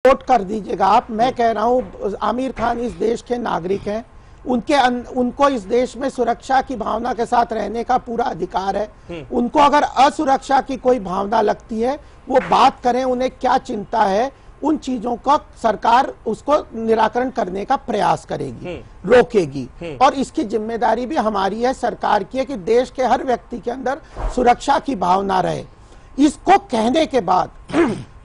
Vote कर दीजिएगा आप। मैं कह रहा हूं आमिर खान इस देश के नागरिक हैं, उनको इस देश में सुरक्षा की भावना के साथ रहने का पूरा अधिकार है। उनको अगर असुरक्षा की कोई भावना लगती है वो बात करें, उन्हें क्या चिंता है, उन चीजों का सरकार उसको निराकरण करने का प्रयास करेगी, रोकेगी। और इसकी जिम्मेदारी भी हमारी है, सरकार की है, कि देश के हर व्यक्ति के अंदर सुरक्षा की भावना रहे। इसको कहने के बाद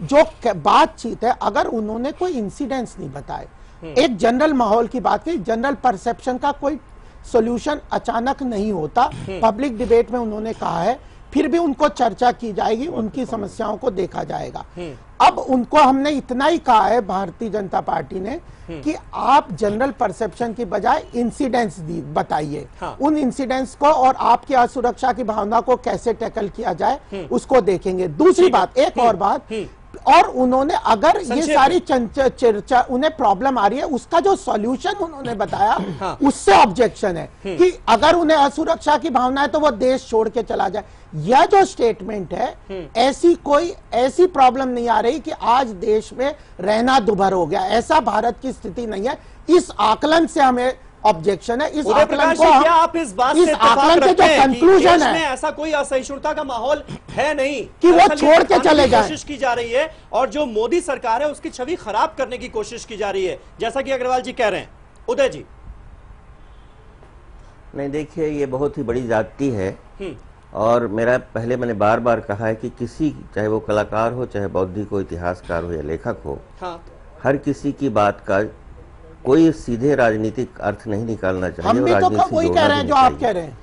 जो बातचीत है, अगर उन्होंने कोई इंसिडेंट्स नहीं बताए, एक जनरल माहौल की बात की, जनरल परसेप्शन का कोई सॉल्यूशन अचानक नहीं होता। पब्लिक डिबेट में उन्होंने कहा है, फिर भी उनको चर्चा की जाएगी, उनकी समस्याओं को देखा जाएगा। अब उनको हमने इतना ही कहा है भारतीय जनता पार्टी ने कि आप जनरल परसेप्शन की बजाय इंसिडेंट्स बताइए। उन इंसिडेंट्स को और आपकी असुरक्षा की भावना को कैसे टैकल किया जाए उसको देखेंगे। दूसरी बात, एक और बात, और उन्होंने अगर ये सारी चर्चा उन्हें प्रॉब्लम आ रही है, उसका जो सॉल्यूशन उन्होंने बताया उससे ऑब्जेक्शन है कि अगर उन्हें असुरक्षा की भावना है तो वो देश छोड़ के चला जाए। यह जो स्टेटमेंट है, ऐसी प्रॉब्लम नहीं आ रही कि आज देश में रहना दुभर हो गया, ऐसा भारत की स्थिति नहीं है। इस आकलन से हमें ऑब्जेक्शन है। इस आकलन को क्या आप इस बात से इत्तेफाक रखते हैं कि देश में ऐसा कोई असहिष्णुता का माहौल है नहीं कि वो छोड़ के चले जाएं? कोशिश की जा रही है और जो मोदी सरकार है उसकी छवि खराब करने की कोशिश की जा रही है, जैसा कि अग्रवाल जी कह रहे हैं। उदय जी, नहीं, देखिए, ये बहुत ही बड़ी जाति है और मैंने बार बार कहा है कि किसी, चाहे वो कलाकार हो, चाहे बौद्धिक हो, इतिहासकार हो या लेखक हो, हर किसी की बात का कोई सीधे राजनीतिक अर्थ नहीं निकालना चाहिए। हम भी तो वही कह रहे हैं जो आप कह रहे हैं।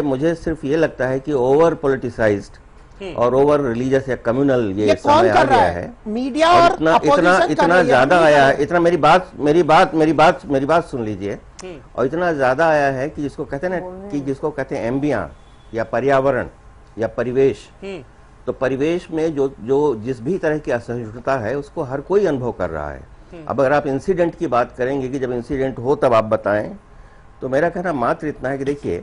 मुझे सिर्फ ये लगता है कि ओवर पॉलिटिसाइज्ड और ओवर रिलीजियस या कम्युनल ये समय आ गया है। मीडिया और इतना ज्यादा आया है, इतना मेरी बात सुन लीजिए, और इतना ज्यादा आया है कि जिसको कहते हैं ना, कि जिसको कहते हैं एम्बिया या पर्यावरण या परिवेश, तो परिवेश में जो जिस भी तरह की असहिष्णुता है उसको हर कोई अनुभव कर रहा है। अब अगर आप इंसिडेंट की बात करेंगे कि जब इंसिडेंट हो तब आप बताएं, तो मेरा कहना मात्र इतना है कि देखिए,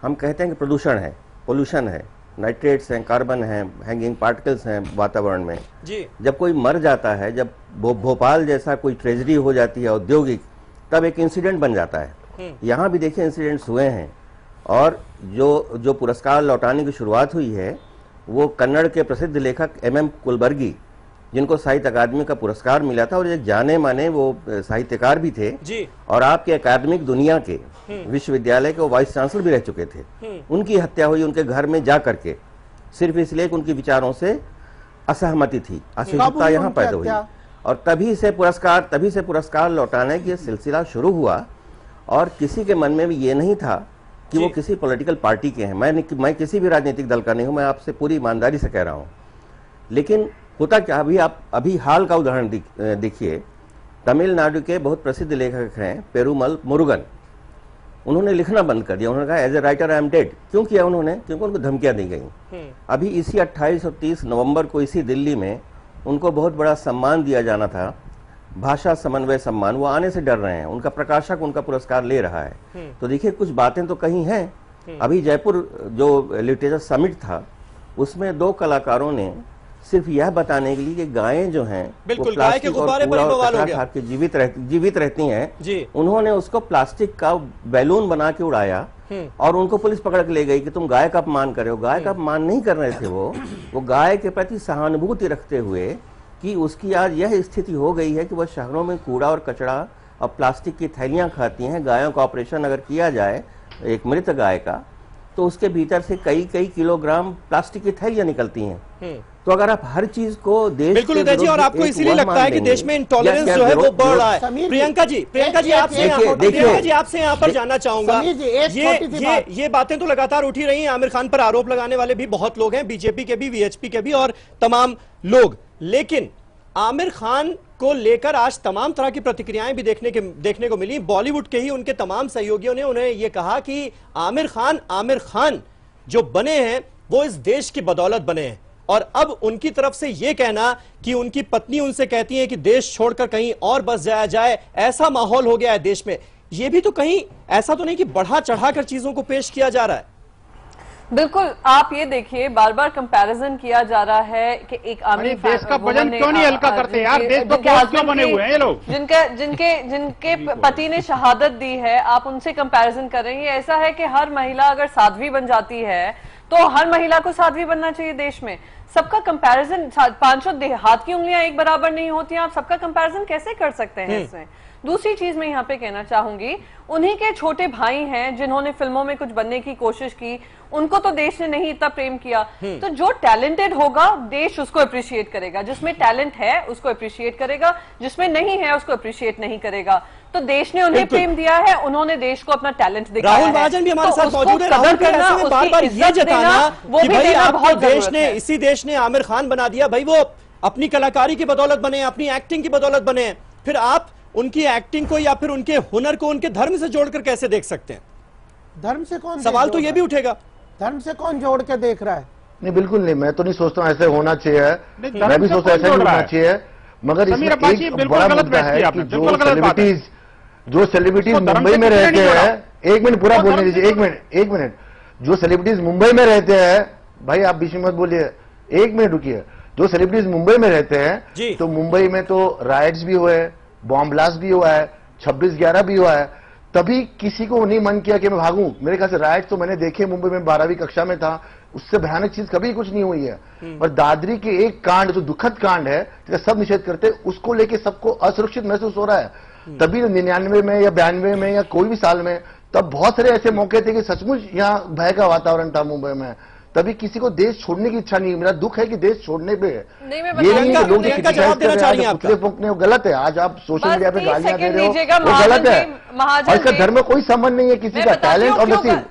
हम कहते हैं कि प्रदूषण है, पोल्यूशन है, नाइट्रेट्स हैं, कार्बन है, हैंगिंग पार्टिकल्स हैं वातावरण में जी। जब कोई मर जाता है, जब भोपाल जैसा कोई ट्रेजेडी हो जाती है औद्योगिक, तब एक इंसिडेंट बन जाता है। यहाँ भी देखिए इंसिडेंट्स हुए हैं, और जो पुरस्कार लौटाने की शुरुआत हुई है वो कन्नड़ के प्रसिद्ध लेखक MM कुलबर्गी, जिनको साहित्य अकादमी का पुरस्कार मिला था और एक जाने माने वो साहित्यकार भी थे जी। और आपके अकादमिक दुनिया के विश्वविद्यालय के वो वाइस चांसलर भी रह चुके थे। उनकी हत्या हुई उनके घर में जा करके, सिर्फ इसलिए कि उनकी विचारों से असहमति थी, असहिष्णुता यहाँ पैदा हुई, और तभी से पुरस्कार लौटाने की सिलसिला शुरू हुआ। और किसी के मन में भी ये नहीं था कि वो किसी पॉलिटिकल पार्टी के हैं। मैं किसी भी राजनीतिक दल का नहीं हूं, मैं आपसे पूरी ईमानदारी से कह रहा हूं। लेकिन होता क्या, अभी हाल का उदाहरण देखिए, तमिलनाडु के बहुत प्रसिद्ध लेखक हैं पेरुमल मुरुगन, उन्होंने लिखना बंद कर दिया। उन्होंने कहा as a writer I am dead. क्यों किया उन्होंने? क्योंकि उनको धमकियां दी गई। अभी इसी 28 और 30 नवंबर को इसी दिल्ली में उनको बहुत बड़ा सम्मान दिया जाना था, भाषा समन्वय सम्मान, वो आने से डर रहे हैं। उनका प्रकाशक उनका पुरस्कार ले रहा है। तो देखिए, कुछ बातें तो कहीं हैं। अभी जयपुर जो लिटरेचर समिट था, उसमें 2 कलाकारों ने सिर्फ यह बताने के लिए कि गायें जो हैं वो प्लास्टिक और कूड़ा और कचरा खा के जीवित रहती हैं, उन्होंने उसको प्लास्टिक का बैलून बना के उड़ाया और उनको पुलिस पकड़ के ले गई कि तुम गाय का अपमान कर रहे हो। गाय का अपमान नहीं कर रहे थे वो गाय के प्रति सहानुभूति रखते हुए कि उसकी आज यह स्थिति हो गई है कि वह शहरों में कूड़ा और कचरा और प्लास्टिक की थैलियां खाती हैं। गायों का ऑपरेशन अगर किया जाए एक मृत गाय का, तो उसके भीतर से कई किलोग्राम प्लास्टिक की थैलियां निकलती हैं। तो अगर आप हर चीज को देश बिल्कुल उदय जी, और आपको इसीलिए लगता है कि देश में इंटॉलरेंस जो है वो बढ़ रहा है। प्रियंका जी आपसे यहाँ पर जानना चाहूंगा, ये बातें तो लगातार उठी रही हैं। आमिर खान पर आरोप लगाने वाले भी बहुत लोग हैं, बीजेपी के भी, VHP के भी और तमाम लोग। लेकिन आमिर खान को लेकर आज तमाम तरह की प्रतिक्रियाएं भी देखने को मिली। बॉलीवुड के ही उनके तमाम सहयोगियों ने उन्हें यह कहा कि आमिर खान जो बने हैं वो इस देश की बदौलत बने हैं, और अब उनकी तरफ से यह कहना कि उनकी पत्नी उनसे कहती है कि देश छोड़कर कहीं और बस जाया जाए, ऐसा माहौल हो गया है देश में, यह भी तो कहीं ऐसा तो नहीं कि बढ़ा चढ़ाकर चीजों को पेश किया जा रहा है? बिल्कुल, आप ये देखिए बार बार कंपैरिजन किया जा रहा है कि एक आमिर देश का वजन क्यों नहीं हल्का करते यार, देश तो बोझ क्यों बने हुए हैं ये लोग, जिनके पति ने शहादत दी है, आप उनसे कंपैरिजन कर रहे हैं। ऐसा है कि हर महिला अगर साध्वी बन जाती है तो हर महिला को साध्वी बनना चाहिए देश में। सबका कंपैरिजन, 500 हाथ की उंगलियां एक बराबर नहीं होती हैं, आप सबका कंपैरिजन कैसे कर सकते हैं इसमें। दूसरी चीज मैं यहाँ पे कहना चाहूंगी, उन्हीं के छोटे भाई हैं जिन्होंने फिल्मों में कुछ बनने की कोशिश की, उनको तो देश ने नहीं इतना प्रेम किया। तो जो टैलेंटेड होगा देश उसको अप्रिशिएट करेगा, जिसमें टैलेंट है उसको अप्रिशिएट करेगा, जिसमें नहीं है उसको अप्रिशिएट नहीं करेगा। तो देश ने उन्हें प्रेम दिया है, उन्होंने देश को अपना टैलेंट दिखाया है। राहुल महाजन भी हमारे साथ मौजूद है। राहुल करना, बार-बार ये जताना कि भाई आपको देश ने, इसी देश ने आमिर खान बना दिया, भाई वो अपनी कलाकारी की बदौलत बने, अपनी एक्टिंग की बदौलत बने, फिर आप उनकी एक्टिंग को या फिर उनके हुनर को उनके धर्म से जोड़कर कैसे देख सकते हैं? धर्म से कौन, सवाल तो ये भी उठेगा, धर्म से कौन जोड़ के देख रहा है? नहीं, बिल्कुल नहीं, मैं तो नहीं सोचता हूं ऐसे होना चाहिए, मैं भी सोचता ऐसा नहीं होना चाहिए, मगर इसमें एक बड़ा मुद्दा है कि जो सेलिब्रिटीज मुंबई में रहते हैं, एक मिनट पूरा बोलने दीजिए, एक मिनट, जो सेलिब्रिटीज मुंबई में रहते हैं, भाई आप बीच में मत बोलिए, एक मिनट रुकिए, जो सेलिब्रिटीज मुंबई में रहते हैं, तो मुंबई में तो राइट्स भी हुए, बॉम्ब ब्लास्ट भी हुआ है, 26/11 भी हुआ है, तभी किसी को नहीं मन किया कि मैं भागूं। मेरे ख्याल से राइट्स तो मैंने देखे मुंबई में, 12वीं कक्षा में था, उससे भयानक चीज कभी कुछ नहीं हुई है। और दादरी के एक कांड जो दुखद कांड है, जिसका सब निषेध करते, उसको लेके सबको असुरक्षित महसूस हो रहा है। तभी 99 में या 92 में या कोई भी साल में, तब बहुत सारे ऐसे मौके थे कि सचमुच यहाँ भय का वातावरण था मुंबई में, तभी किसी को देश छोड़ने की इच्छा नहीं। मेरा दुख है कि देश छोड़ने पे है, ये नहीं है लोग फूकने, वो गलत है। आज आप सोशल मीडिया पे गालियां दे रहे हो, वो गलत है, और इसका धर्म में कोई संबंध नहीं है किसी का, टैलेंट और नसीब।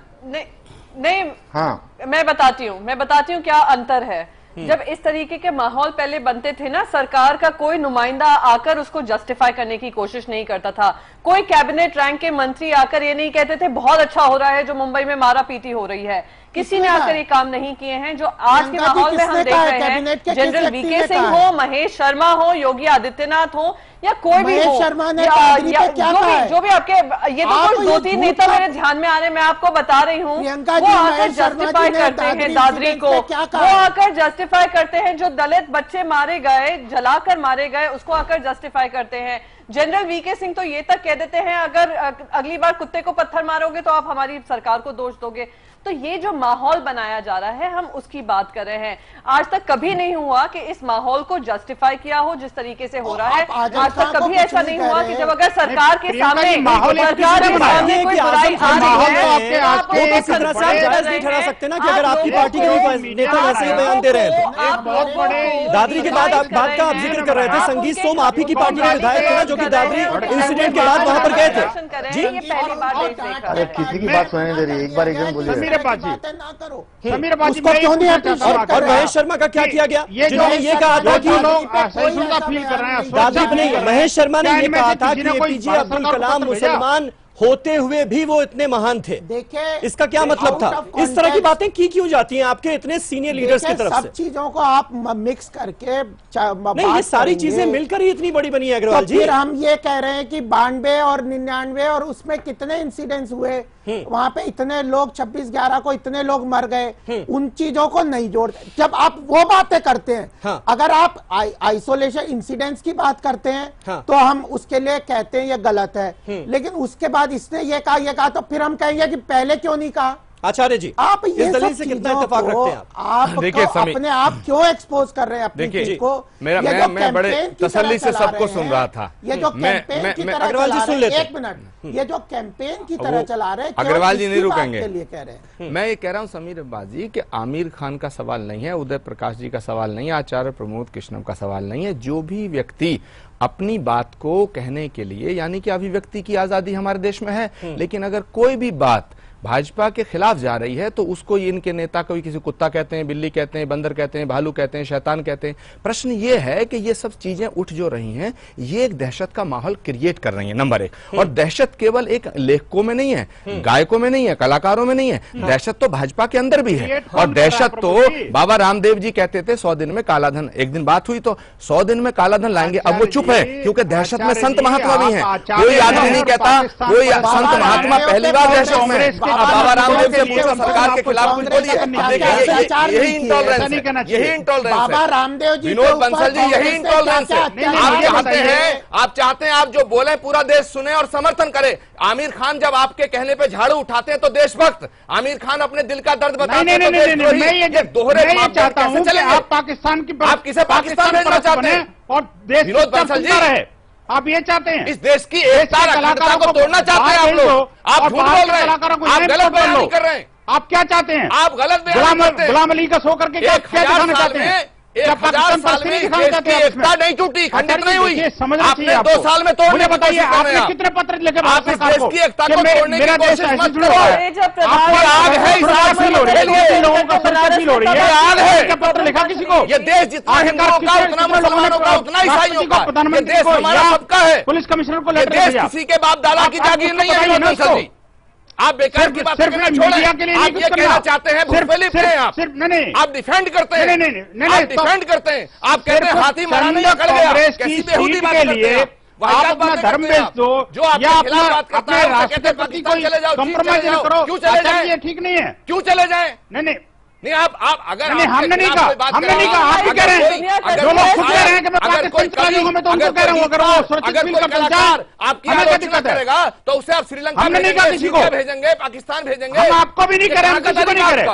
नहीं, हाँ, मैं बताती हूँ क्या अंतर है। जब इस तरीके के माहौल पहले बनते थे ना, सरकार का कोई नुमाइंदा आकर उसको जस्टिफाई करने की कोशिश नहीं करता था, कोई कैबिनेट रैंक के मंत्री आकर ये नहीं कहते थे बहुत अच्छा हो रहा है जो मुंबई में मारा पीटी हो रही है, किसी ने आकर ये काम नहीं किए हैं। जो आज के माहौल में हम देख रहे हैं, जनरल वीके सिंह हो, महेश शर्मा हो, योगी आदित्यनाथ हो, या कोई भी हो, जो भी आपके, ये तो 2-3 नेता मेरे ध्यान में आ रहे, मैं आपको बता रही हूँ, वो आकर जस्टिफाई करते हैं दादरी को, वो आकर जस्टिफाई करते हैं जो दलित बच्चे मारे गए, जलाकर मारे गए, उसको आकर जस्टिफाई करते हैं। जनरल वीके सिंह तो ये तक कह देते हैं अगर अगली बार कुत्ते को पत्थर मारोगे तो आप हमारी सरकार को दोष दोगे। तो ये जो माहौल बनाया जा रहा है, हम उसकी बात कर रहे हैं। आज तक कभी नहीं हुआ कि इस माहौल को जस्टिफाई किया हो जिस तरीके से हो रहा है। आज तक कभी ऐसा नहीं हुआ कि जब अगर सरकार के सामने कोई बुराई आ रही है, ठहरा सकते ना कि अगर आपकी पार्टी के नेता ऐसे ही बयान दे रहे हैं तो। दादरी के बाद बात का आप जिक्र कर रहे थे, संगीत सोम आप ही की पार्टी के विधायक थे ना, जो कि दादरी इंसिडेंट के बाद वहां पर गए थे जी। ये पहली बार देख रहे अरे किसी की बात सुनाई दे रही है, एक बार एकदम बोलिए। उसको क्यों नहीं और महेश शर्मा का क्या किया गया, जिन्होंने ये कहा था कि दादरी नहीं, महेश शर्मा ने ये कहा था कि एपीजे अब्दुल कलाम मुसलमान होते हुए भी वो इतने महान थे। देखिए इसका क्या मतलब था? इस तरह की बातें की क्यों जाती हैं आपके इतने सीनियर लीडर्स की तरफ से? सब चीजों को आप मिक्स करके नहीं, ये सारी चीजें मिलकर ही इतनी बड़ी बनी है अग्रवाल जी। फिर हम ये कह रहे हैं कि 92 और 99 और उसमें कितने इंसिडेंट्स हुए, वहां पे इतने लोग 26/11 को इतने लोग मर गए, उन चीजों को नहीं जोड़ते। जब आप वो बातें करते हैं, हाँ। अगर आप आइसोलेशन इंसिडेंट्स की बात करते हैं, हाँ। तो हम उसके लिए कहते हैं ये गलत है, लेकिन उसके बाद इसने ये कहा तो फिर हम कहेंगे कि पहले क्यों नहीं कहा। आचार्य जी, आप ये इस दलील से कितना इत्तेफाक रखते हैं आप? देखिए अपने आप क्यों एक्सपोज कर रहे हैं अपनी चीज को? मैं बड़े तसल्ली से सबको सुन रहा था। ये जो कैंपेन की तरह अग्रवाल जी सुन लेते हैं, 1 मिनट, ये जो कैंपेन की तरह चला रहे हैं, अग्रवाल जी नहीं रुकेंगे, कह रहे हैं। मैं ये कह रहा हूँ समीर अब्बासी कि आमिर खान का सवाल नहीं है, उदय प्रकाश जी का सवाल नहीं है, आचार्य प्रमोद कृष्णम का सवाल नहीं है। जो भी व्यक्ति अपनी बात को कहने के लिए, यानी कि अभिव्यक्ति की आजादी हमारे देश में है, लेकिन अगर कोई भी बात भाजपा के खिलाफ जा रही है तो उसको इनके नेता को किसी कुत्ता कहते हैं, बिल्ली कहते हैं, बंदर कहते हैं, भालू कहते हैं, शैतान कहते हैं। प्रश्न ये है कि ये सब चीजें उठ जो रही हैं, ये एक दहशत का माहौल क्रिएट कर रही है, नंबर 1। और दहशत केवल एक लेखकों में नहीं है, गायकों में नहीं है, कलाकारों में नहीं है, दहशत तो भाजपा के अंदर भी है। और दहशत तो बाबा रामदेव जी कहते थे 100 दिन में काला धन, एक दिन बात हुई तो 100 दिन में काला धन लाएंगे। अब वो चुप है क्योंकि दहशत में संत महात्मा भी है। कोई आदमी नहीं कहता कोई संत महात्मा पहली बार दहशत में। बाबा रामदेव से पूछो सरकार के खिलाफ कुछ बोलिए। यही इंटॉलरेंस है, बाबा रामदेव जी, विनोद बंसल जी, यही इंटॉलरेंस है। आप चाहते हैं आप जो बोले पूरा देश सुने और समर्थन करे। आमिर खान जब आपके कहने पे झाड़ू उठाते हैं तो देशभक्त, आमिर खान अपने दिल का दर्द बताते हैं तो देशद्रोही। ये दोहरे मापदंड कैसे चलेंगे? आप पाकिस्तान की, आप किसे पाकिस्तान भेजना चाहते हैं? और देश विनोद बंसल जी, आप ये चाहते हैं इस देश की एकता अखंडता को तोड़ना चाहते हैं आप लोग। आप झूठ बोल रहे हैं, आप गलत बयान नहीं कर रहे हैं। आप क्या चाहते हैं? आप गलत बयान करते हैं। गुलाम अली का शो करके क्या दिखाना चाहते हैं? 1000 साल में देश की एकता नहीं टूटी, खंडित नहीं हुई। आपने 2 साल में तोड़ने की कोशिश कर रहे हैं। कितने पत्र लिखे आप इस देश की एकता को तोड़ने की कोशिश मत करो। आपकी आग है, इस आग से लड़ने के लिए लोगों का सर फील हो रही है। आग है, क्या पत्र लिखा किसी को? ये देश जितना हिंदुओं का उतना मुसलमानों का उतना ईसाइयों का, ये देश हमारा सबका है। पुलिस कमिश्नर को ये देश किसी के बाप दादा की जागीर नहीं है। विनोद बंसल जी, आप बेकार की बात करना छोड़ें। आप ये कहना चाहते हैं मुख्तलिफ हैं, आप डिफेंड करते हैं, आप डिफेंड करते हैं, आप कहते हैं हाथी मारा नहीं अकड़ गया। कैसी बेहूदी बात करते हैं आप? अपना धर्म बेच दो जो आपके खिलाफ बात करता है, राष्ट्र के प्रति कोई कंप्रोमाइज न करो। क्यों चले जाए? ये ठीक नहीं है। क्यों चले जाए? नहीं आप अगर हमने नहीं कहा, हमने नहीं कहा, आप ही कह रहे हैं। जो लोग खुद कह रहे हैं कि मैं पाकिस्तान चला जाऊंगा, मैं तो उनको कह रहा हूँ अगर वो सुरक्षित फील करते हैं आपकी आलोचना करेगा तो उसे आप श्रीलंका भेजेंगे, पाकिस्तान भेजेंगे। हम आपको भी नहीं कह रहे, हम किसी को नहीं कह रहे,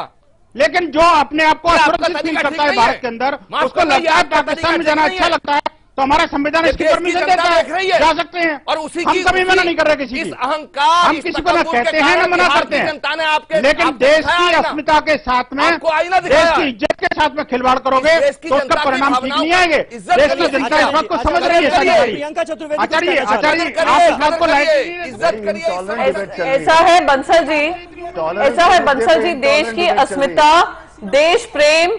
लेकिन जो अपने आप को असुरक्षित फील करता है भारत के अंदर, उसको लगता है पाकिस्तान में जाना अच्छा लगता है, तो हमारा संविधान इसकी परमिशन देता है, जा सकते हैं। और उसी हम कभी मना नहीं कर रहे किसी की। अहंकार, हम किसी को ना कहते हैं ना मना करते हैं, जनता ने आपके लेकिन देश की अस्मिता के साथ में, देश की इज्जत के साथ में खिलवाड़ करोगे तो उसका परिणाम ठीक नहीं आएंगे। देश की जनता इस बात को समझ रही है। प्रियंका चतुर्वेदी, आचार्य आप बात को इज्जत करिए। ऐसा है बंसल जी, ऐसा है बंसल जी, देश की अस्मिता, देश प्रेम,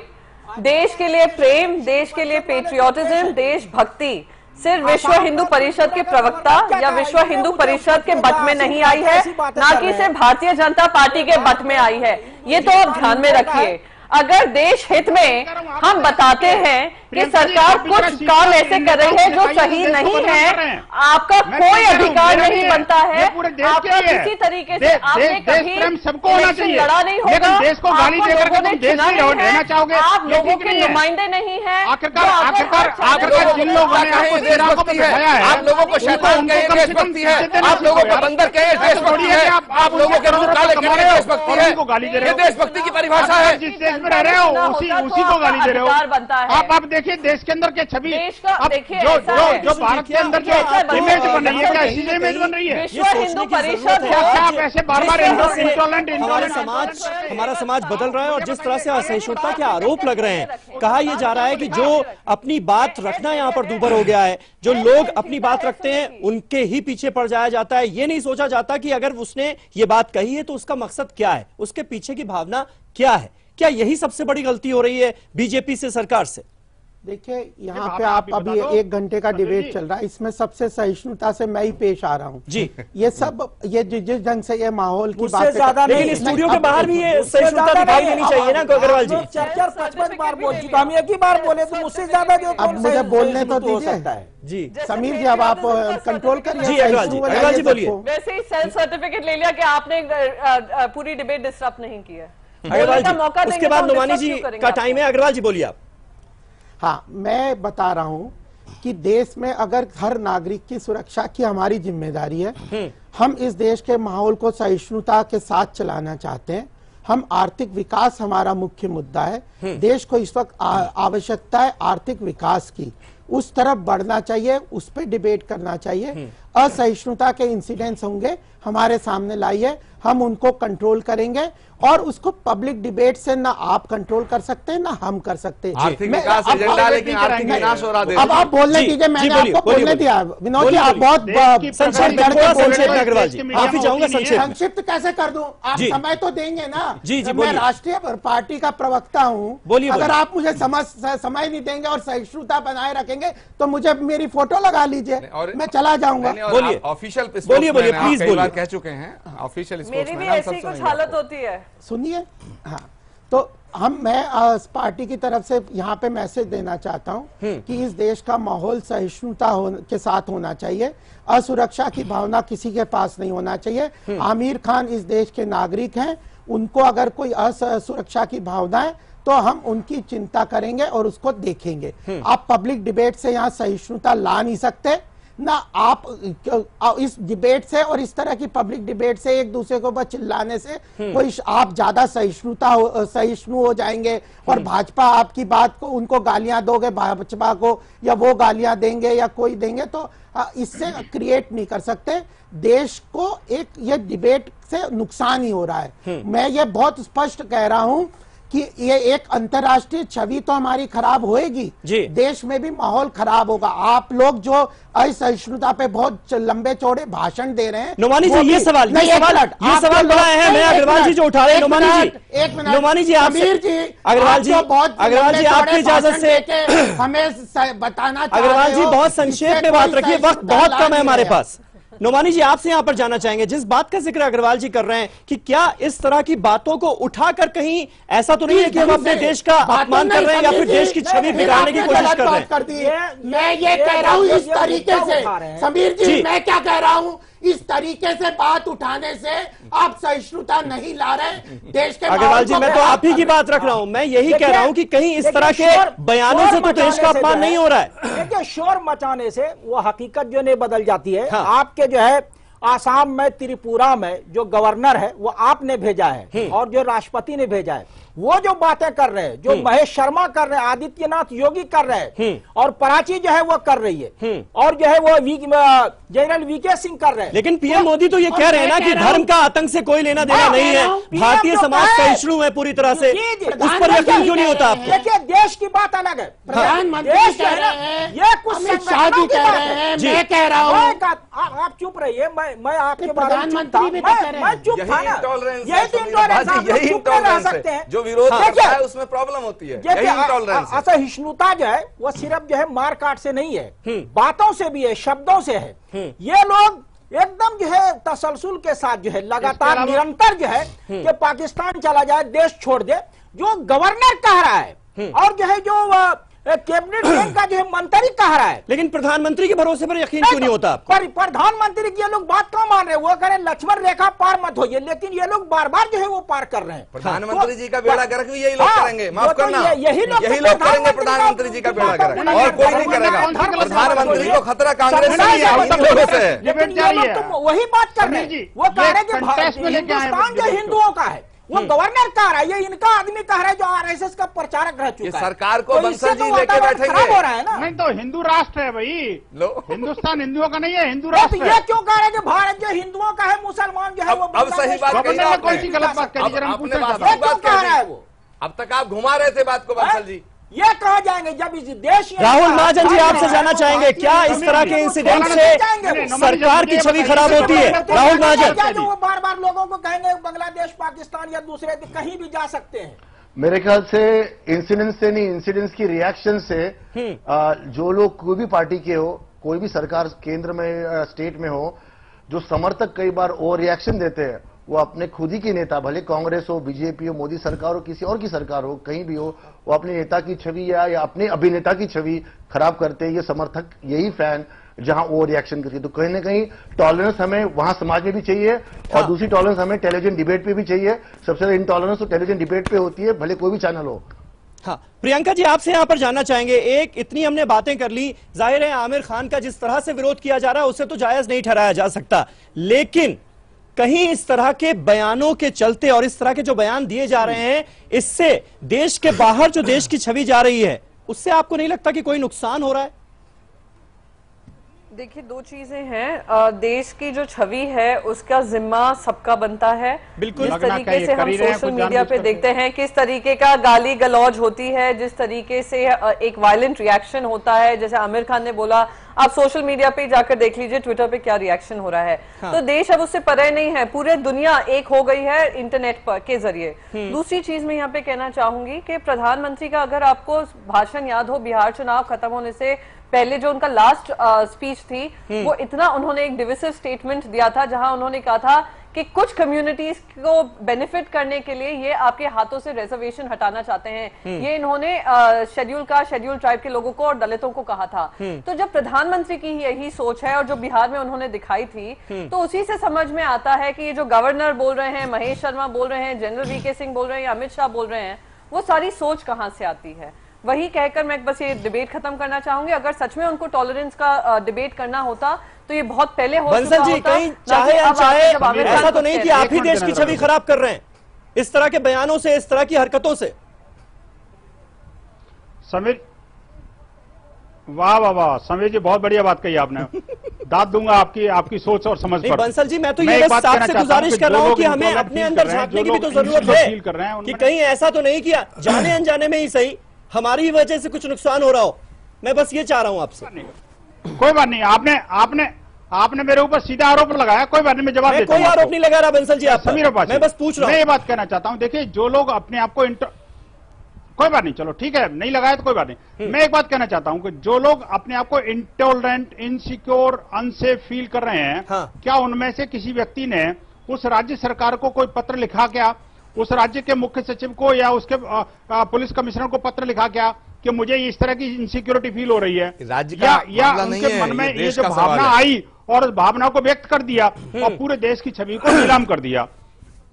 देश के लिए प्रेम, देश के लिए पेट्रियोटिज्म, देशभक्ति सिर्फ विश्व हिंदू परिषद के प्रवक्ता या विश्व हिंदू परिषद के बट में नहीं आई है, ना कि सिर्फ भारतीय जनता पार्टी के बट में आई है। ये तो आप ध्यान में रखिए। अगर देश हित में हम बताते हैं कि सरकार कुछ काम ऐसे कर रही है जो सही नहीं है, आपका कोई अधिकार नहीं बनता है। आपका किसी तरीके से आपने कभी लड़ा नहीं होगा, देश को गाली देकर के तुम देश में रहना चाहोगे। आप लोगों के नुमाइंदे नहीं है। आखिरकार जिन लोगों ने आपको देशभक्ति को दिखाया है, आप लोगों को शैतान कहे देशभक्ति है, आप लोगों को बंदर कहे देशभक्ति है, आप लोगों के रूप काले कहे देशभक्ति है, ये देशभक्ति की परिभाषा है। जिस देश में रह रहे हो उसी को गाली दे रहे हो। आप देखिए देश के अंदर के छवि, जो भारत के अंदर जो इमेज बन रही है, क्या ऐसी इमेज बन रही है? विश्व हिंदू परिषद आप ऐसे बार-बार हमारा समाज बदल रहा है और जिस तरह से असहिष्णुता के आरोप लग रहे हैं, कहा यह जा रहा है कि जो अपनी बात रखना यहाँ पर दूभर हो गया है, जो लोग अपनी बात रखते हैं उनके ही पीछे पड़ जाया जाता है। ये नहीं सोचा जाता कि अगर उसने ये बात कही है तो उसका मकसद क्या है, उसके पीछे की भावना क्या है। क्या यही सबसे बड़ी गलती हो रही है बीजेपी से, सरकार से? देखिए यहाँ पे आप अभी 1 घंटे का डिबेट चल रहा है, इसमें सबसे सहिष्णुता से मैं ही पेश आ रहा हूँ जी। ये सब ये जिस ढंग से ये माहौल की बात ज्यादा, लेकिन स्टूडियो के बाहर भी ये सहिष्णुता दिखाई देनी चाहिए ना अग्रवाल जी। 4-5 बार बोल चुका, हम एक ही बार बोले तो मुझसे ज्यादा जो अब मुझे बोलने तो दीजिए जी। समीर जी अब आप कंट्रोल करिए जी। अग्रवाल जी बोलिए। वैसे ही सेल्फ सर्टिफिकेट ले लिया कि आपने पूरी डिबेट डिस्टर्ब नहीं किया। अग्रवाल जी, उसके बाद नोमानी जी का टाइम है। अग्रवाल जी बोलिए आप। हाँ, मैं बता रहा हूं कि देश में अगर हर नागरिक की सुरक्षा की हमारी जिम्मेदारी है, हम इस देश के माहौल को सहिष्णुता के साथ चलाना चाहते हैं, हम आर्थिक विकास हमारा मुख्य मुद्दा है। देश को इस वक्त आवश्यकता है आर्थिक विकास की, उस तरफ बढ़ना चाहिए, उस पर डिबेट करना चाहिए। असहिष्णुता के इंसिडेंट्स होंगे हमारे सामने लाइए, हम उनको कंट्रोल करेंगे और उसको पब्लिक डिबेट से ना आप कंट्रोल कर सकते हैं ना हम कर सकते हैं। आर्थिक विकास एजेंडा, लेकिन आर्थिक विकास हो रहा है। अब आप बोलने दीजिए, मैंने आपको बोलने दिया। विनोद जी आप बहुत संक्षिप्त में अग्रवाल जी, माफी चाहूंगा संक्षिप्त कैसे कर दूं? आप समय तो देंगे ना। जी जी, मैं राष्ट्रीय पार्टी का प्रवक्ता हूँ, अगर आप मुझे समय नहीं देंगे और सहिष्णुता बनाए रखेंगे तो मुझे मेरी फोटो लगा लीजिए, मैं चला जाऊंगा। बोलिए ऑफिशियल, बोलिए प्लीज बोलिए। कह चुके हैं ऑफिशियल, मेरी भी ऐसी कुछ हालत होती है। सुनिए, हाँ, तो मैं पार्टी की तरफ से यहाँ पे मैसेज देना चाहता हूँ कि इस देश का माहौल सहिष्णुता के साथ होना चाहिए, असुरक्षा की भावना किसी के पास नहीं होना चाहिए। आमिर खान इस देश के नागरिक हैं, उनको अगर कोई असुरक्षा की भावना है तो हम उनकी चिंता करेंगे और उसको देखेंगे। आप पब्लिक डिबेट से यहाँ सहिष्णुता ला नहीं सकते ना, आप इस डिबेट से और इस तरह की पब्लिक डिबेट से एक दूसरे के ऊपर चिल्लाने से कोई आप ज्यादा सहिष्णु हो जाएंगे और भाजपा आपकी बात को उनको गालियां दोगे भाजपा को, या वो गालियां देंगे या कोई देंगे, तो इससे क्रिएट नहीं कर सकते। देश को एक ये डिबेट से नुकसान ही हो रहा है। मैं ये बहुत स्पष्ट कह रहा हूं कि ये एक अंतर्राष्ट्रीय छवि तो हमारी खराब होएगी, देश में भी माहौल खराब होगा। आप लोग जो असहिष्णुता पे बहुत लंबे चौड़े भाषण दे रहे हैं। नोमानी जी ये सवाल बड़ा है, मैं अग्रवाल जी जो उठा रहे हैं। नोमानी जी आपसे, अग्रवाल जी आपकी इजाजत से हमें बताना, अग्रवाल जी बहुत संक्षेप में बात रखिए, वक्त बहुत कम है हमारे पास। नोमानी जी आपसे यहां पर जानना चाहेंगे, जिस बात का जिक्र अग्रवाल जी कर रहे हैं कि क्या इस तरह की बातों को उठाकर कहीं ऐसा तो नहीं है कि हम अपने देश का अपमान कर रहे हैं या फिर देश की छवि बिगाड़ने की कोशिश कर रहे हैं? मैं ये कह रहा हूं इस तरीके से, समीर जी मैं क्या कह रहा हूं, इस तरीके से बात उठाने से आप सहिष्णुता नहीं ला रहे देश के। अग्रवाल जी मैं तो आप ही की बात रख रहा हूं, मैं यही कह रहा हूं कि कहीं इस तरह के बयानों से तो देश का अपमान नहीं हो रहा है। देखिए शोर मचाने से वो हकीकत जो नहीं बदल जाती है। आपके जो है आसाम में त्रिपुरा में जो गवर्नर है वो आपने भेजा है और जो राष्ट्रपति ने भेजा है, वो जो बातें कर रहे हैं, जो महेश शर्मा कर रहे हैं, आदित्यनाथ योगी कर रहे हैं और प्राची जो है वो कर रही है और जो है वो जनरल वीके सिंह कर रहे हैं। लेकिन पीएम मोदी तो ये कह रहे हैं ना कि धर्म का आतंक से कोई लेना देना नहीं है, भारतीय समाज सहिष्णु है पूरी तरह से, उस पर यकीन क्यों नहीं होता आपको? देखिए देश की बात अलग है, प्रधानमंत्री कह रहे हैं, ये कुछ शादी कह रहे हैं, मैं कह रहा हूँ आप चुप रहिए, मैं आपके प्रधानमंत्री भी कह रहे हैं, मैं चुप था ना, यही चुप रह सकते हैं। जो विरोध करता है उसमें प्रॉब्लम होती है, यही इंटॉलरेंस है। असहिष्णुता जो है वो सिर्फ जो है मार काट से नहीं है, बातों से भी है, शब्दों से है। ये लोग एकदम जो है तसलसल के साथ जो है लगातार निरंतर जो है कि पाकिस्तान चला जाए, देश छोड़ दे, जो गवर्नर कह रहा है और जो है जो कैबिनेट बैंक का जो है मंत्री कह रहा है। लेकिन प्रधानमंत्री के भरोसे पर यकीन क्यों नहीं होता? प्रधानमंत्री की ये लोग बात क्यों मान रहे हैं? वो कह रहे लक्ष्मण रेखा पार मत होइए, लेकिन ये लोग बार बार जो है वो पार कर रहे हैं। प्रधानमंत्री जी का बेड़ा गर्क भी यही लोग करेंगे, माफ करना, यही लोग करेंगे प्रधानमंत्री जी का बेड़ा गर्क, और कोई नहीं करेगा। प्रधानमंत्री को खतरा कांग्रेस से है, वही बात कर रहे हैं। वो कह रहे हैं हिंदुस्तान जो हिंदुओं का है, वो गवर्नर कह रहा है, ये इनका आदमी कह रहा है जो आरएसएस का प्रचारक रह चुका है। सरकार को बंसल जी लेके बैठेंगे, हो रहा है ना? नहीं तो हिंदू राष्ट्र है भाई, हिंदुस्तान हिंदुओं का नहीं है, हिंदू राष्ट्र है। ये क्यों कह रहे हैं कि भारत जो हिंदुओं का है, मुसलमान जो है वो अब सही बात कही आपने, कौन सी गलत बात कही जरा हम पूछना चाहते हैं, क्यों कह रहा है वो? अब तक आप घुमा रहे थे बात को बंसल जी, ये कहा जाएंगे जब इस देश। राहुल महाजन जी आपसे जानना चाहेंगे, क्या इस तरह के इंसिडेंट से सरकार की छवि खराब होती है? राहुल महाजन जो वो बार बार लोगों को कहेंगे बांग्लादेश, पाकिस्तान या दूसरे कहीं भी जा सकते हैं। मेरे ख्याल से इंसिडेंट से नहीं, इंसिडेंट्स की रिएक्शन से जो लोग कोई भी पार्टी के हो, कोई भी सरकार केंद्र में स्टेट में हो, जो समर्थक कई बार ओवर रिएक्शन देते हैं, वो अपने खुद ही के नेता, भले कांग्रेस हो, बीजेपी हो, मोदी सरकार हो, किसी और की सरकार हो, कहीं भी हो, वो अपने नेता की छवि या अपने अभिनेता की छवि खराब करते हैं। ये समर्थक, यही फैन जहां ओवर रिएक्शन करती है, तो कहीं ना कहीं टॉलरेंस हमें वहां समाज में भी चाहिए और दूसरी टॉलरेंस हमें टेलीविजन डिबेट पे भी चाहिए। सबसे ज्यादा इंटॉलरेंस तो टेलीविजन डिबेट पे होती है, भले कोई भी चैनल हो। हाँ प्रियंका जी आपसे यहां पर जानना चाहेंगे, एक इतनी हमने बातें कर ली, जाहिर है आमिर खान का जिस तरह से विरोध किया जा रहा है उसे तो जायज नहीं ठहराया जा सकता, लेकिन कहीं इस तरह के बयानों के चलते और इस तरह के जो बयान दिए जा रहे हैं, इससे देश के बाहर जो देश की छवि जा रही है, उससे आपको नहीं लगता कि कोई नुकसान हो रहा है? देखिए दो चीजें हैं, देश की जो छवि है उसका जिम्मा सबका बनता है। बिल्कुल जिस तरीके से हम सोशल मीडिया पे देखते हैं किस तरीके का गाली गलौज होती है, जिस तरीके से एक वायलेंट रिएक्शन होता है, जैसे आमिर खान ने बोला, आप सोशल मीडिया पे जाकर देख लीजिए ट्विटर पे क्या रिएक्शन हो रहा है। हाँ। तो देश अब उससे परे नहीं है, पूरे दुनिया एक हो गई है इंटरनेट पर के जरिए। दूसरी चीज मैं यहाँ पे कहना चाहूंगी कि प्रधानमंत्री का अगर आपको भाषण याद हो, बिहार चुनाव खत्म होने से पहले जो उनका लास्ट स्पीच थी, वो इतना उन्होंने एक डिविसिव स्टेटमेंट दिया था जहां उन्होंने कहा था कि कि कुछ कम्युनिटीज को बेनिफिट करने के लिए ये आपके हाथों से रिजर्वेशन हटाना चाहते हैं। ये इन्होंने शेड्यूल ट्राइब के लोगों को और दलितों को कहा था। तो जब प्रधानमंत्री की यही सोच है और जो बिहार में उन्होंने दिखाई थी, तो उसी से समझ में आता है कि ये जो गवर्नर बोल रहे हैं, महेश शर्मा बोल रहे हैं, जनरल वीके सिंह बोल रहे हैं या अमित शाह बोल रहे हैं, वो सारी सोच कहां से आती है। वही कहकर मैं बस ये डिबेट खत्म करना चाहूंगी। अगर सच में उनको टॉलरेंस का डिबेट करना होता तो ये बहुत पहले हो चुका होता। जी कहीं चाहे अनचाहे ऐसा तो नहीं कि आप ही देश की छवि खराब कर रहे हैं इस तरह के बयानों से, इस तरह की हरकतों से। समीर, वाह वाह वाह समीर जी, बहुत बढ़िया बात कही आपने। दाद दूंगा आपकी सोच और समझ पर। बंसल जी, मैं तो ये बस आपसे गुजारिश कर रहा हूं कि हमें अपने अंदर झांकने की भी तो जरूरत है कि कहीं ऐसा तो नहीं किया जाने अनजाने में ही सही हमारी वजह से कुछ नुकसान हो रहा हो। मैं बस ये चाह रहा हूं आपसे। कोई बात नहीं, आपने मेरे ऊपर सीधा आरोप लगाया, कोई बात नहीं, मैं जवाब देता हूं। कोई आरोप नहीं लगा रहा बंसल जी आप। समीर, मैं बस पूछ रहा हूं। मैं ये बात कहना चाहता हूं, देखिए जो लोग अपने आप को कोई बात नहीं, चलो ठीक है, नहीं लगाया तो कोई बात नहीं। मैं एक बात कहना चाहता हूं कि जो लोग अपने आप को इंटॉलरेंट, इनसिक्योर, अनसेफ फील कर रहे हैं, क्या उनमें से किसी व्यक्ति ने उस राज्य सरकार को कोई पत्र लिखा क्या, उस राज्य के मुख्य सचिव को या उसके पुलिस कमिश्नर को पत्र लिखा क्या कि मुझे इस तरह की इनसिक्योरिटी फील हो रही है, या उनके मन में ये जो भावना आई और उस भावना को व्यक्त कर दिया और पूरे देश की छवि को नीलाम कर दिया।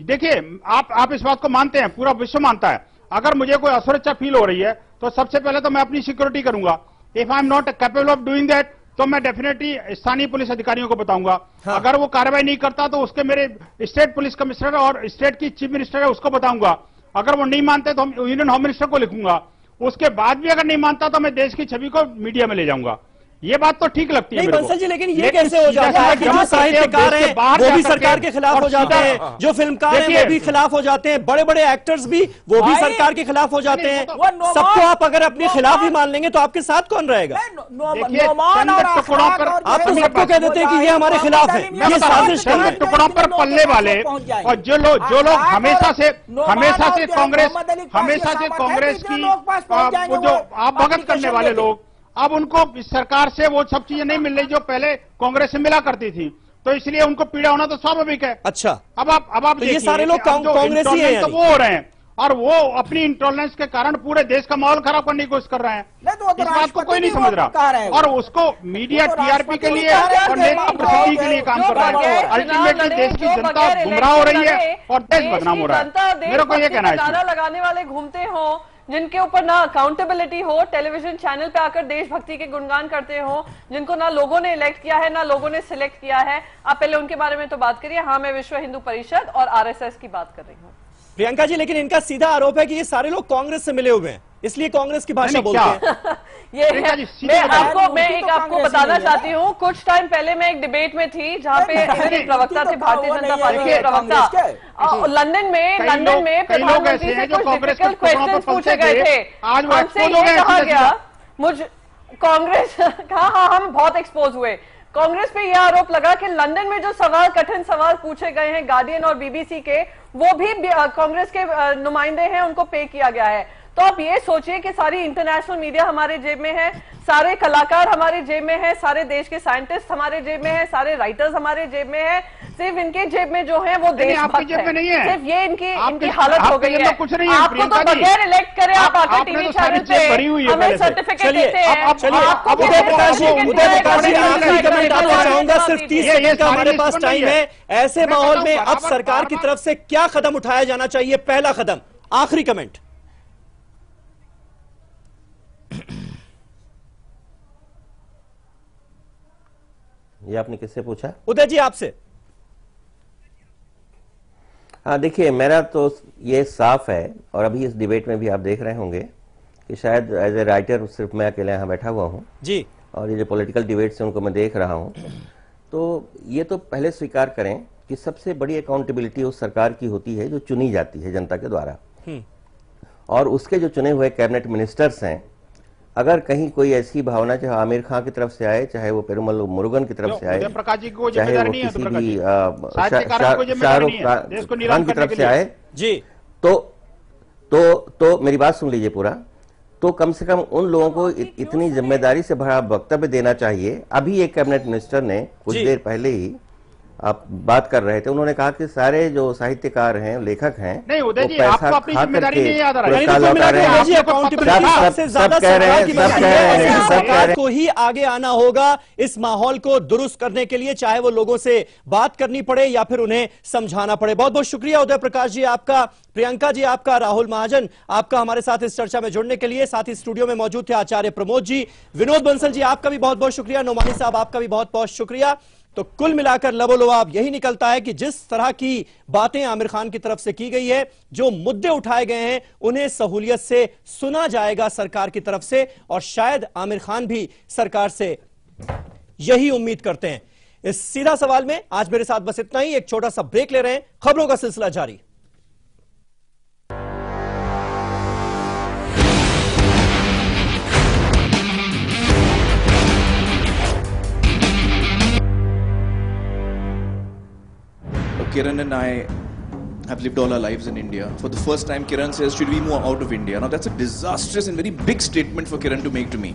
देखिए, आप इस बात को मानते हैं, पूरा विश्व मानता है, अगर मुझे कोई असुरक्षा फील हो रही है तो सबसे पहले तो मैं अपनी सिक्योरिटी करूंगा। If I am not capable of doing that, तो मैं डेफिनेटली स्थानीय पुलिस अधिकारियों को बताऊंगा। अगर वो कार्रवाई नहीं करता तो उसके मेरे स्टेट पुलिस कमिश्नर और स्टेट की चीफ मिनिस्टर है उसको बताऊंगा। अगर वो नहीं मानते तो यूनियन होम मिनिस्टर को लिखूंगा। उसके बाद भी अगर नहीं मानता तो मैं देश की छवि को मीडिया में ले जाऊंगा। ये बात तो ठीक लगती है नहीं बंसल जी, लेकिन ये कैसे हो जाता है कि जो साहित्यकार हैं वो भी सरकार के खिलाफ हो जाते हैं, जो फिल्मकार हैं वो भी खिलाफ हो जाते हैं, बड़े बड़े एक्टर्स भी वो भी सरकार के खिलाफ हो जाते हैं। सबको आप अगर अपने खिलाफ ही मान लेंगे तो आपके साथ कौन रहेगा? आप तो सबको कह देते हैं कि ये हमारे खिलाफ है, ये साजिश कर रहे हैं। टुकड़ों पर पलने वाले और जो लोग हमेशा से कांग्रेस की जो आप भगत करने वाले लोग, अब उनको इस सरकार से वो सब चीजें नहीं मिल रही जो पहले कांग्रेस से मिला करती थी, तो इसलिए उनको पीड़ा होना तो स्वाभाविक है। अच्छा, अब आप तो ये सारे लोग कांग्रेस ही हैं, तो वो हो रहे हैं और वो अपनी इंटॉलरेंस के कारण पूरे देश का माहौल खराब करने की कोशिश कर रहे हैं। इस बात को कोई नहीं समझ रहा और उसको मीडिया टीआरपी के लिए और नेता प्रसिद्धि के लिए काम कर रहा है। अल्टीमेटली देश की जनता गुमराह हो रही है और देश बदनाम हो रहा है। मेरे को ये कहना है, लगाने वाले घूमते हो जिनके ऊपर ना अकाउंटेबिलिटी हो, टेलीविजन चैनल पे आकर देशभक्ति के गुणगान करते हो, जिनको ना लोगों ने इलेक्ट किया है ना लोगों ने सिलेक्ट किया है। आप पहले उनके बारे में तो बात करिए। हाँ, मैं विश्व हिंदू परिषद और आरएसएस की बात कर रही हूँ। प्रियंका जी, लेकिन इनका सीधा आरोप है कि ये सारे लोग कांग्रेस से मिले हुए हैं, इसलिए कांग्रेस की भाषा बोलते हैं। ये मैं एक आपको बताना चाहती हूँ, कुछ टाइम पहले मैं एक डिबेट में थी जहाँ पे इनके प्रवक्ता थे, भारतीय जनता पार्टी के प्रवक्ता, लंदन में प्रधानमंत्री से कुछ डिफिकल्ट क्वेश्चंस पूछे गए थे। हमसे ये कहा गया, कांग्रेस हाँ हम बहुत एक्सपोज हुए। कांग्रेस पे यह आरोप लगा कि लंदन में जो कठिन सवाल पूछे गए हैं गार्डियन और बीबीसी के, वो भी कांग्रेस के नुमाइंदे हैं, उनको पे किया गया है। तो आप ये सोचिए कि सारी इंटरनेशनल मीडिया हमारे जेब में है, सारे कलाकार हमारे जेब में है, सारे देश के साइंटिस्ट हमारे जेब में है, सारे राइटर्स हमारे जेब में है, सिर्फ इनके जेब में जो है वो देशभक्त है। सिर्फ ये इनकी हालत हो गई है। कुछ नहीं है, आपको तो बगैर इलेक्ट करे आप आकर टीवी चैनल पे हमें सर्टिफिकेट देते हैं। उदय प्रकाश जी, आखिरी कमेंट आपको चाहूंगा, सिर्फ 30 सेकंड का हमारे पास टाइम है। ऐसे माहौल में अब सरकार की तरफ से क्या कदम उठाया जाना चाहिए? पहला कदम, आखिरी कमेंट। ये आपने किससे पूछा? उदय जी, आपसे। हाँ, देखिए, मेरा तो ये साफ है और अभी इस डिबेट में भी आप देख रहे होंगे कि शायद एज ए राइटर सिर्फ मैं अकेले यहाँ बैठा हुआ हूँ जी, और ये जो पॉलिटिकल डिबेट्स हैं उनको मैं देख रहा हूँ। तो ये तो पहले स्वीकार करें कि सबसे बड़ी अकाउंटेबिलिटी उस सरकार की होती है जो चुनी जाती है जनता के द्वारा, और उसके जो चुने हुए कैबिनेट मिनिस्टर्स हैं, अगर कहीं कोई ऐसी भावना चाहे आमिर खान की तरफ से आए, चाहे वो पेरुमल मुरुगन की तरफ से आए, चाहे वो किसी भी शाहरुख खान की तरफ से आए जी, तो मेरी बात सुन लीजिए पूरा, तो कम से कम उन लोगों को इतनी जिम्मेदारी से भरा वक्तव्य देना चाहिए। अभी एक कैबिनेट मिनिस्टर ने कुछ देर पहले ही आप बात कर रहे थे, उन्होंने कहा कि सारे जो साहित्यकार हैं, लेखक हैं, नहीं उदय जी, आपको अपनी जिम्मेदारी नहीं याद आ रहा है। को ही आगे आना होगा इस माहौल को दुरुस्त करने के लिए, चाहे वो लोगों से बात करनी पड़े या फिर उन्हें समझाना पड़े। बहुत बहुत शुक्रिया उदय प्रकाश जी आपका, प्रियंका जी आपका, राहुल महाजन आपका हमारे साथ इस चर्चा में जुड़ने के लिए। साथ ही स्टूडियो में मौजूद थे आचार्य प्रमोद जी, विनोद बंसल जी आपका भी बहुत बहुत शुक्रिया, नोमानी साहब आपका भी बहुत बहुत शुक्रिया। तो कुल मिलाकर लबोलबाब यही निकलता है कि जिस तरह की बातें आमिर खान की तरफ से की गई है, जो मुद्दे उठाए गए हैं, उन्हें सहूलियत से सुना जाएगा सरकार की तरफ से, और शायद आमिर खान भी सरकार से यही उम्मीद करते हैं। इस सीधा सवाल में आज मेरे साथ बस इतना ही। एक छोटा सा ब्रेक ले रहे हैं, खबरों का सिलसिला जारी। Kiran and I have lived all our lives in India. For the first time, Kiran says, should we move out of India? Now that's a disastrous and very big statement for Kiran to make to me.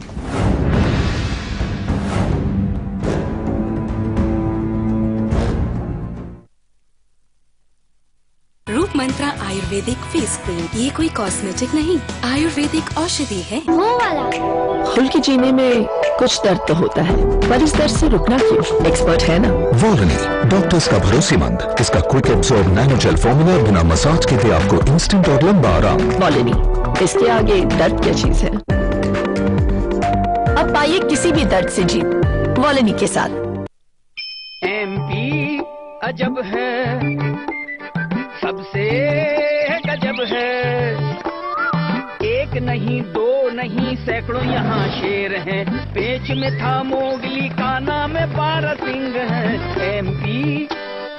रूप मंत्रा Ayurvedic face cream, ये कोई cosmetic नहीं, आयुर्वेदिक औषधि है। वो वाला खुल के जीने में कुछ दर्द तो होता है, पर इस दर्द से रुकना क्यों? एक्सपर्ट है ना वोलिनी, डॉक्टर्स का भरोसेमंद, इसका क्विक एब्सॉर्ब नैनोजेल फॉर्मूला बिना मसाज के दे आपको इंस्टेंट और लंबा आराम। वोलिनी, इसके आगे दर्द क्या चीज है? अब पाइए किसी भी दर्द से जीत वोलिनी के साथ। एमपी अजब है, सबसे गजब है, एक नहीं दो नहीं सैकड़ों यहाँ शेर हैं, पेच में था मोगली का नाम 12 सिंह है। एमपी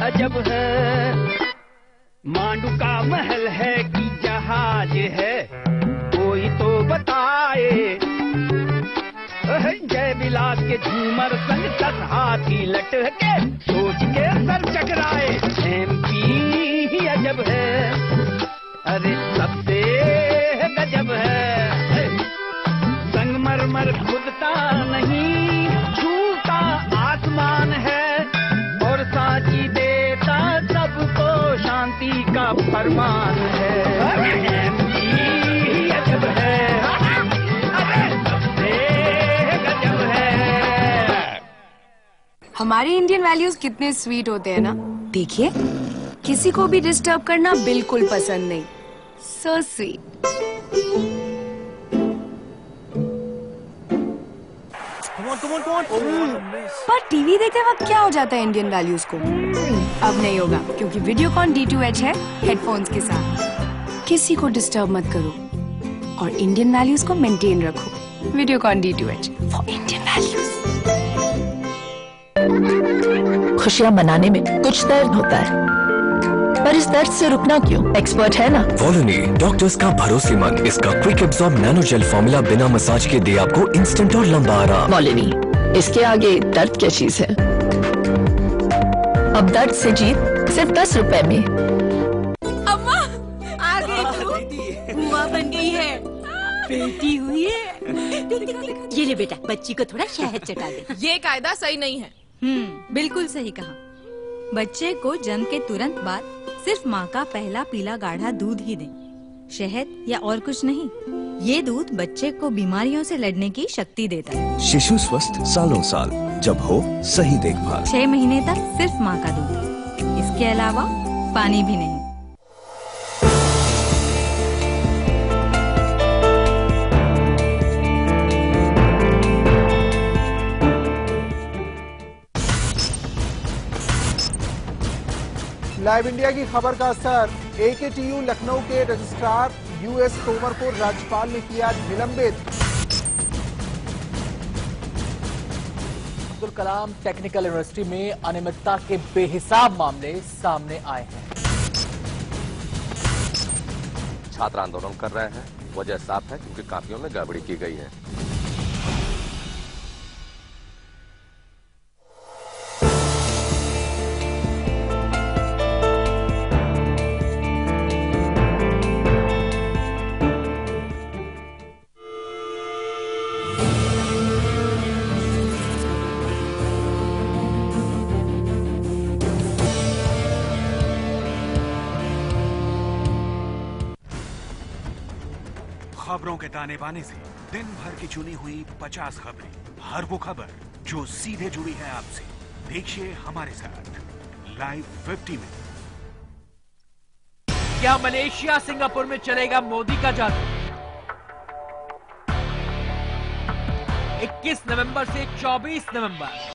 अजब है, मांडू का महल है कि जहाज है, कोई तो बताए। जय विलास के झूमर संग 10 हाथी लटके, सोच के सर चकराए। एमपी अजब है, अरे सबसे गजब है, संगमरमर खुदता नहीं, छूता आसमान है, और साची देता सबको शांति का फरमान है। एमपी अजब है, अरे सबसे गजब है। हमारे इंडियन वैल्यूज कितने स्वीट होते हैं ना। देखिए, किसी को भी डिस्टर्ब करना बिल्कुल पसंद नहीं, सो स्वीट। पर टीवी देखते वक्त क्या हो जाता है इंडियन वैल्यूज को? अब नहीं होगा, क्योंकि वीडियोकॉन D2H है हेडफोन्स के साथ। किसी को डिस्टर्ब मत करो और इंडियन वैल्यूज को मेंटेन रखो। Videocon D2H for Indian values. खुशियाँ मनाने में कुछ दर्द होता है, पर इस दर्द से रुकना क्यों? एक्सपर्ट है ना वोलिनी, डॉक्टर्स का भरोसेमंद, इसका क्विक एब्सॉर्ब नैनोजेल फॉर्मूला बिना मसाज के दे आपको इंस्टेंट और लंबा आराम। वोलिनी, इसके आगे दर्द क्या चीज है? अब दर्द से जीत सिर्फ 10 रुपए में। अम्मा आ गई तू, बुआ बन गई है, बेटी हुई है। ये ले बेटा, बच्ची को थोड़ा शहद चटा दे। ये कायदा सही नहीं है। बिल्कुल सही कहा। बच्चे को जन्म के तुरंत बाद सिर्फ माँ का पहला पीला गाढ़ा दूध ही दें, शहद या और कुछ नहीं। ये दूध बच्चे को बीमारियों से लड़ने की शक्ति देता है। शिशु स्वस्थ सालों साल, जब हो सही देखभाल। 6 महीने तक सिर्फ माँ का दूध, इसके अलावा पानी भी नहीं। लाइव इंडिया की खबर का असर, AKTU लखनऊ के रजिस्ट्रार US तोमर को राज्यपाल ने किया निलंबित। अब्दुल कलाम टेक्निकल यूनिवर्सिटी में अनियमितता के बेहिसाब मामले सामने आए हैं। छात्र आंदोलन कर रहे हैं, वजह साफ है क्योंकि कापियों में गड़बड़ी की गई है। खबरों के ताने बाने से दिन भर की चुनी हुई 50 खबरें, हर वो खबर जो सीधे जुड़ी है आपसे। देखिए हमारे साथ लाइव 50 में। क्या मलेशिया सिंगापुर में चलेगा मोदी का जादू? 21 नवंबर से 24 नवंबर